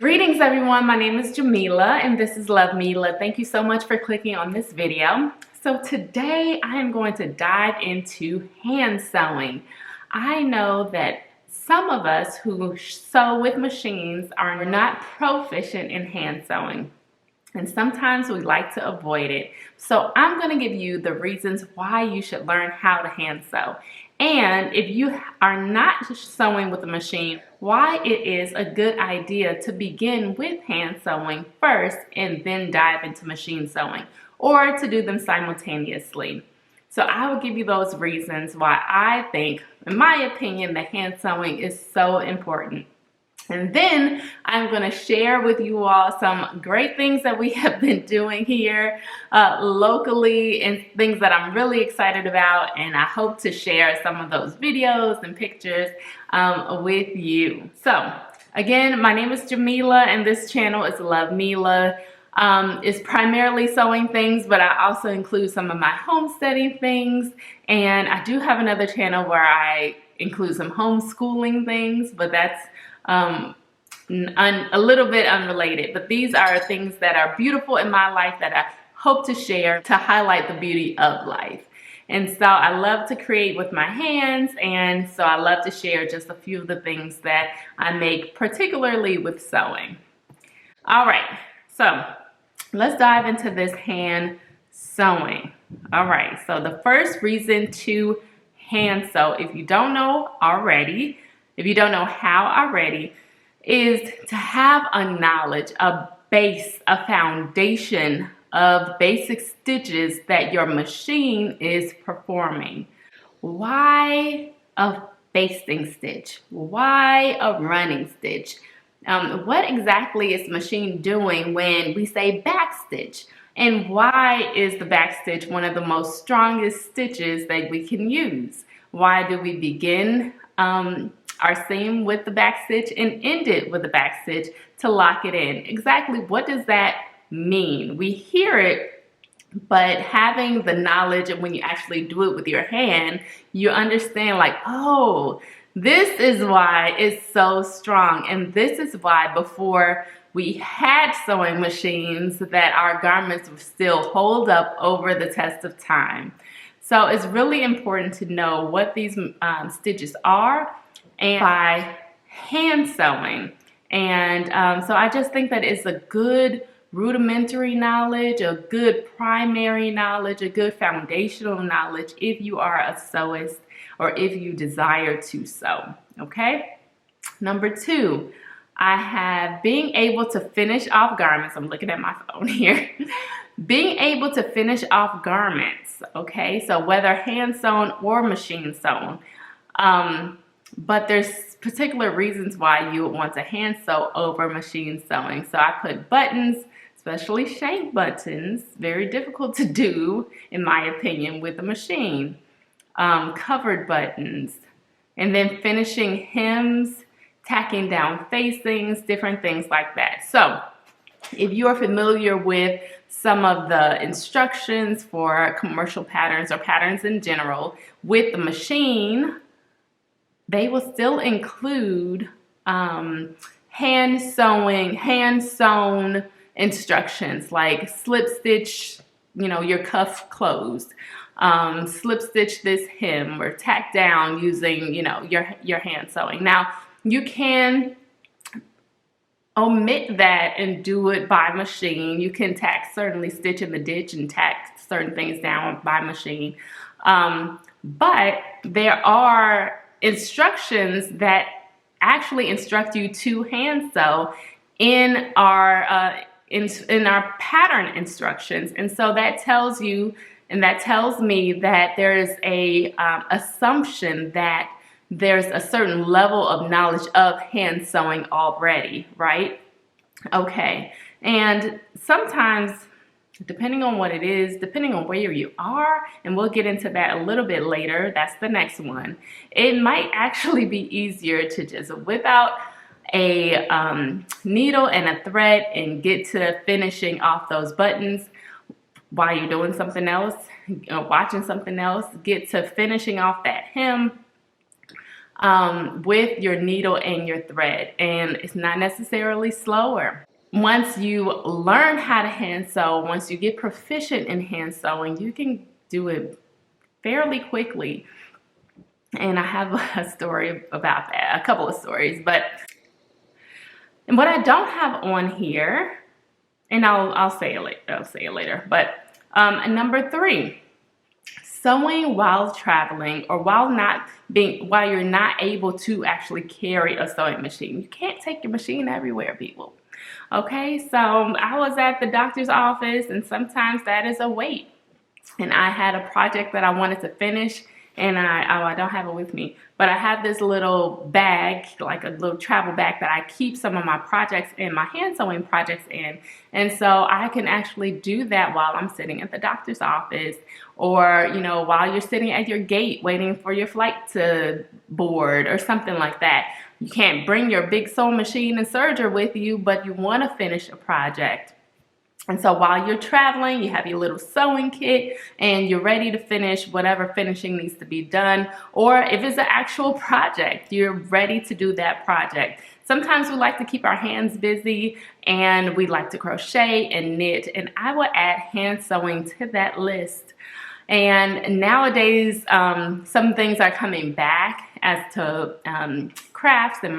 Greetings everyone, my name is Jamila and this is Love Mila. Thank you so much for clicking on this video. So today I am going to dive into hand sewing. I know that some of us who sew with machines are not proficient in hand sewing. And sometimes we like to avoid it. So I'm going to give you the reasons why you should learn how to hand sew. And if you are not sewing with a machine, why it is a good idea to begin with hand sewing first and then dive into machine sewing, or to do them simultaneously. So I will give you those reasons why I think, in my opinion, that hand sewing is so important. And then I'm going to share with you all some great things that we have been doing here locally and things that I'm really excited about. And I hope to share some of those videos and pictures with you. So again, my name is Jamila and this channel is Love Mila. It's primarily sewing things, but I also include some of my homesteading things. And I do have another channel where I include some homeschooling things, but that's a little bit unrelated. But these are things that are beautiful in my life that I hope to share to highlight the beauty of life. And so I love to create with my hands, and so I love to share just a few of the things that I make, particularly with sewing. All right, so let's dive into this hand sewing. All right, so the first reason to hand sew, if you don't know already, if you don't know how already, is to have a knowledge, a base, a foundation of basic stitches that your machine is performing. Why a basting stitch? Why a running stitch? What exactly is the machine doing when we say back stitch? And why is the back stitch one of the most strongest stitches that we can use? Why do we begin our seam with the back stitch and end it with the back stitch to lock it in? Exactly what does that mean? We hear it, but having the knowledge, and when you actually do it with your hand, you understand like, oh, this is why it's so strong. And this is why before we had sewing machines that our garments would still hold up over the test of time. So it's really important to know what these stitches are and by hand sewing. And so I just think that it's a good rudimentary knowledge, a good primary knowledge, a good foundational knowledge if you are a sewist or if you desire to sew, okay? Number two, I have being able to finish off garments. I'm looking at my phone here. Being able to finish off garments, okay? So whether hand sewn or machine sewn. But there's particular reasons why you would want to hand sew over machine sewing. So I put buttons, especially shank buttons, very difficult to do, in my opinion, with a machine. Covered buttons, and then finishing hems, tacking down facings, different things like that. So if you are familiar with some of the instructions for commercial patterns or patterns in general with the machine, they will still include hand sewn instructions like slip stitch, your cuff closed, slip stitch this hem, or tack down using, your hand sewing. Now, you can omit that and do it by machine. You can certainly stitch in the ditch and tack certain things down by machine. But there are instructions that actually instruct you to hand sew in our pattern instructions. And so that tells you, and that tells me that there is a assumption that there's a certain level of knowledge of hand sewing already, right? Okay, and sometimes, depending on what it is, depending on where you are, and we'll get into that a little bit later, that's the next one, it might actually be easier to just whip out a needle and a thread and get to finishing off those buttons while you're doing something else, watching something else, get to finishing off that hem. with your needle and your thread, and it's not necessarily slower. Once you learn how to hand sew, once you get proficient in hand sewing, you can do it fairly quickly. And I have a story about that, a couple of stories, but and what I don't have on here, and I'll say it later, but number 3, sewing while traveling or while you're not able to actually carry a sewing machine. You can't take your machine everywhere, people. Okay, so I was at the doctor's office, and sometimes that is a wait. And I had a project that I wanted to finish, and I don't have it with me, but I have this little bag, like a little travel bag that I keep some of my projects and my hand sewing projects in. And so I can actually do that while I'm sitting at the doctor's office, or, you know, while you're sitting at your gate waiting for your flight to board or something like that. You can't bring your big sewing machine and serger with you, but you want to finish a project. And so while you're traveling, you have your little sewing kit and you're ready to finish whatever finishing needs to be done. Or if it's an actual project, you're ready to do that project. Sometimes we like to keep our hands busy and we like to crochet and knit, and I will add hand sewing to that list. And nowadays, some things are coming back as to crafts and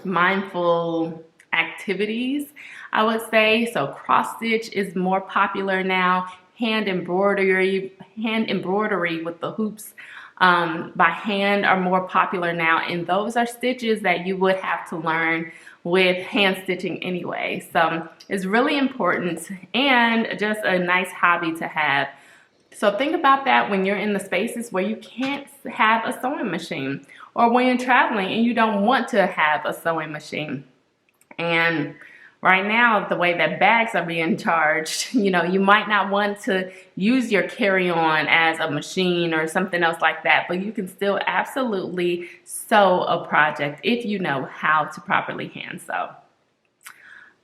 mindful activities, I would say. So cross stitch is more popular now. Hand embroidery with the hoops by hand are more popular now, and those are stitches that you would have to learn with hand stitching anyway. So it's really important and just a nice hobby to have. So think about that when you're in the spaces where you can't have a sewing machine, or when you're traveling and you don't want to have a sewing machine. And right now, the way that bags are being charged, you know, you might not want to use your carry-on as a machine or something else like that, but you can still absolutely sew a project if you know how to properly hand sew.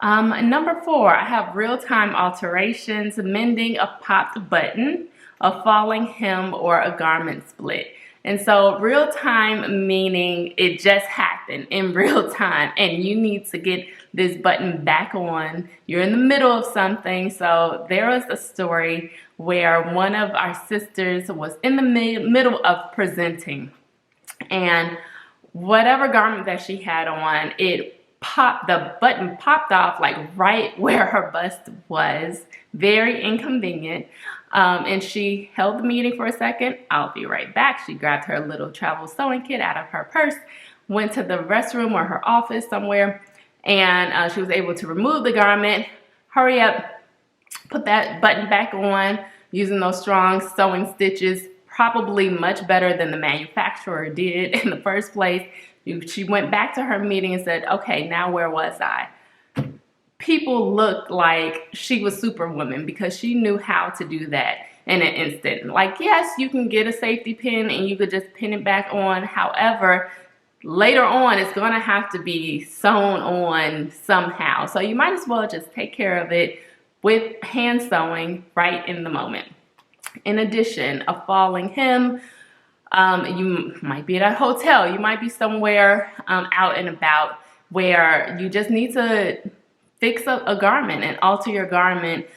Number 4, I have real-time alterations, mending a popped button, a falling hem, or a garment split. And so real time meaning it just happened in real time and you need to get this button back on. You're in the middle of something. So there was a story where one of our sisters was in the middle of presenting, and whatever garment that she had on, the button popped off like right where her bust was. Very inconvenient. And she held the meeting for a second. I'll be right back. She grabbed her little travel sewing kit out of her purse, went to the restroom or her office somewhere, and she was able to remove the garment, hurry up, put that button back on using those strong sewing stitches, probably much better than the manufacturer did in the first place. She went back to her meeting and said, okay, now where was I? People looked like she was Superwoman because she knew how to do that in an instant. Like, yes, you can get a safety pin and you could just pin it back on. However, later on, it's going to have to be sewn on somehow. So you might as well just take care of it with hand sewing right in the moment. In addition, a falling hem. You might be at a hotel. You might be somewhere out and about where you just need to fix a garment and alter your garment,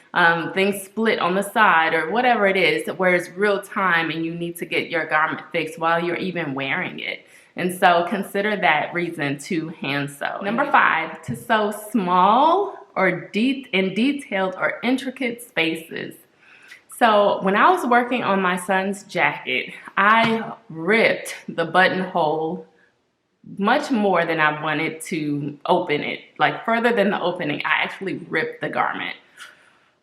things split on the side or whatever it is, where it's real time and you need to get your garment fixed while you're even wearing it. And so consider that reason to hand sew. Number 5, to sew small or in detailed or intricate spaces. So when I was working on my son's jacket, I ripped the buttonhole much more than I wanted to open it. Like further than the opening, I actually ripped the garment.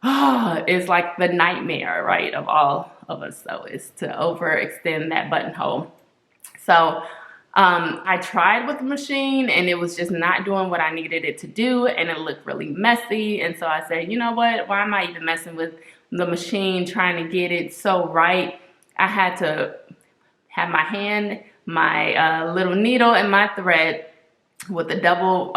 It's like the nightmare, right, of all of us, though, is to overextend that buttonhole. So I tried with the machine and it was just not doing what I needed it to do, and it looked really messy. And so I said, you know what, why am I even messing with the machine trying to get it so right? I had to have my hand, my little needle and my thread with a double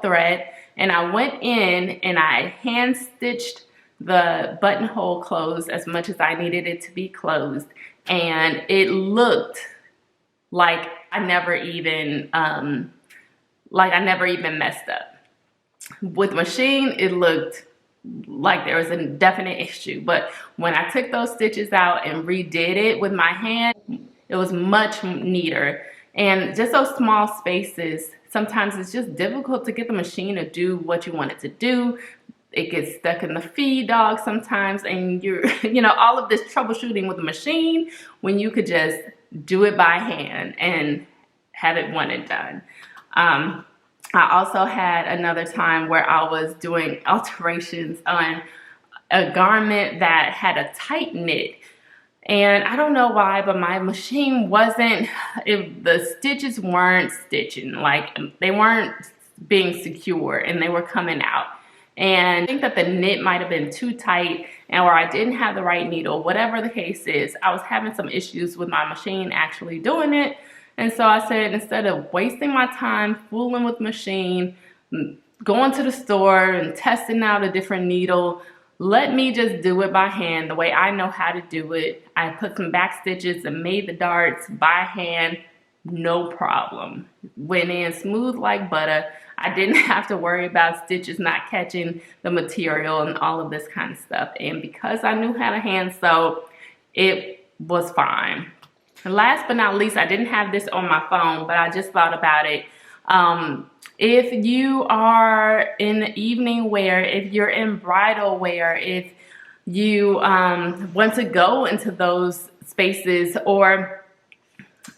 thread, and I went in and I hand stitched the buttonhole closed as much as I needed it to be closed, and it looked like I never even messed up. With machine, it looked like there was a definite issue, but when I took those stitches out and redid it with my hand, it was much neater. And just those small spaces, sometimes it's just difficult to get the machine to do what you want it to do. It gets stuck in the feed dog sometimes, and you're, all of this troubleshooting with the machine when you could just do it by hand and have it one and done. I also had another time where I was doing alterations on a garment that had a tight knit. And I don't know why, but my machine the stitches weren't stitching, like they weren't being secure and they were coming out. And I think that the knit might have been too tight, or I didn't have the right needle, whatever the case is. I was having some issues with my machine actually doing it. And so I said, instead of wasting my time fooling with machine, going to the store and testing out a different needle, let me just do it by hand the way I know how to do it. I put some back stitches and made the darts by hand, no problem. Went in smooth like butter. I didn't have to worry about stitches not catching the material and all of this kind of stuff. And because I knew how to hand sew, it was fine. And last but not least, I didn't have this on my phone, but I just thought about it. If you are in evening wear, if you're in bridal wear, if you want to go into those spaces, or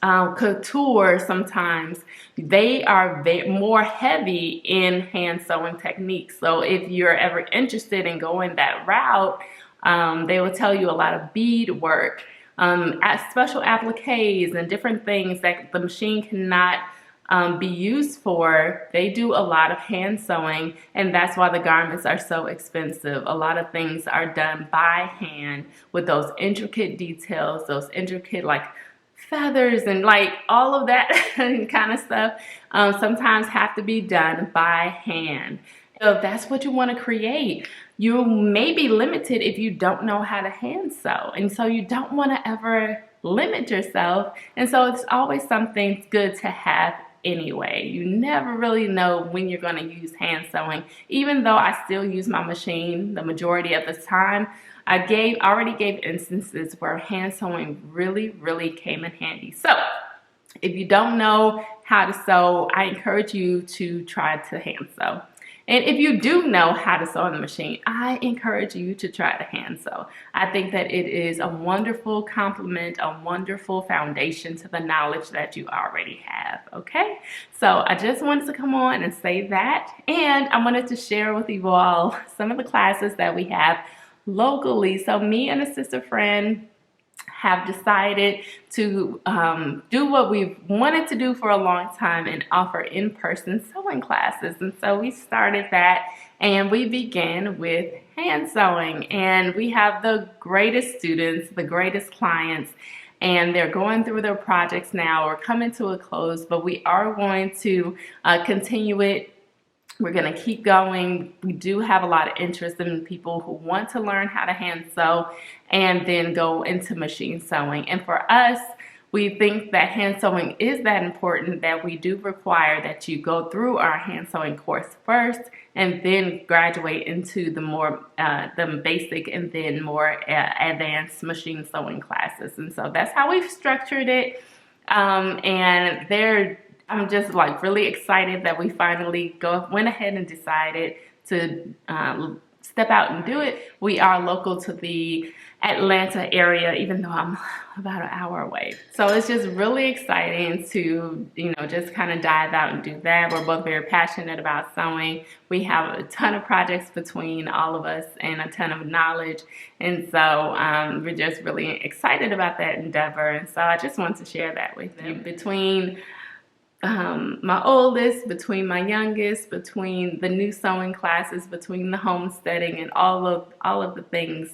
couture, sometimes they are more heavy in hand sewing techniques. So if you're ever interested in going that route, they will tell you a lot of bead work, special appliques and different things that the machine cannot be used for. They do a lot of hand sewing, and that's why the garments are so expensive. A lot of things are done by hand with those intricate details, those intricate like feathers and like all of that kind of stuff, sometimes have to be done by hand. So if that's what you want to create, you may be limited if you don't know how to hand sew, and so you don't want to ever limit yourself. And so it's always something good to have anyway. You never really know when you're going to use hand sewing. Even though I still use my machine the majority of the time, I already gave instances where hand sewing really came in handy. So if you don't know how to sew, I encourage you to try to hand sew. And if you do know how to sew on the machine, I encourage you to try to hand sew. I think that it is a wonderful complement, a wonderful foundation to the knowledge that you already have, okay? So I just wanted to come on and say that, and I wanted to share with you all some of the classes that we have locally. So me and a sister friend have decided to do what we've wanted to do for a long time and offer in-person sewing classes. And so we started that, and we began with hand sewing, and we have the greatest students, the greatest clients, and they're going through their projects now or coming to a close, but we are going to continue it. We're going to keep going. We do have a lot of interest in people who want to learn how to hand sew and then go into machine sewing. And for us, we think that hand sewing is that important that we do require that you go through our hand sewing course first and then graduate into the more the basic and then more advanced machine sewing classes. And so that's how we've structured it. I'm just like really excited that we finally went ahead and decided to step out and do it. We are local to the Atlanta area, even though I'm about an hour away. So it's just really exciting to, just kind of dive out and do that. We're both very passionate about sewing. We have a ton of projects between all of us and a ton of knowledge. And so we're just really excited about that endeavor. And so I just wanted to share that with you. Between my oldest, between my youngest, between the new sewing classes, between the homesteading and all of the things,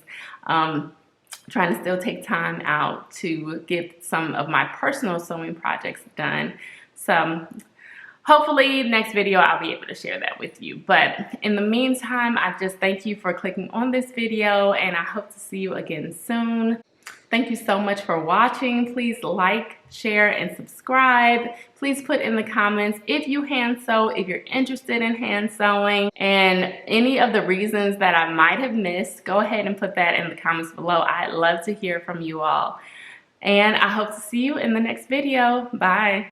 trying to still take time out to get some of my personal sewing projects done. So hopefully next video I'll be able to share that with you. But in the meantime, I just thank you for clicking on this video, and I hope to see you again soon. Thank you so much for watching. Please like, share, and subscribe. Please put in the comments if you hand sew, if you're interested in hand sewing, and any of the reasons that I might have missed. Go ahead and put that in the comments below. I'd love to hear from you all. And I hope to see you in the next video. Bye.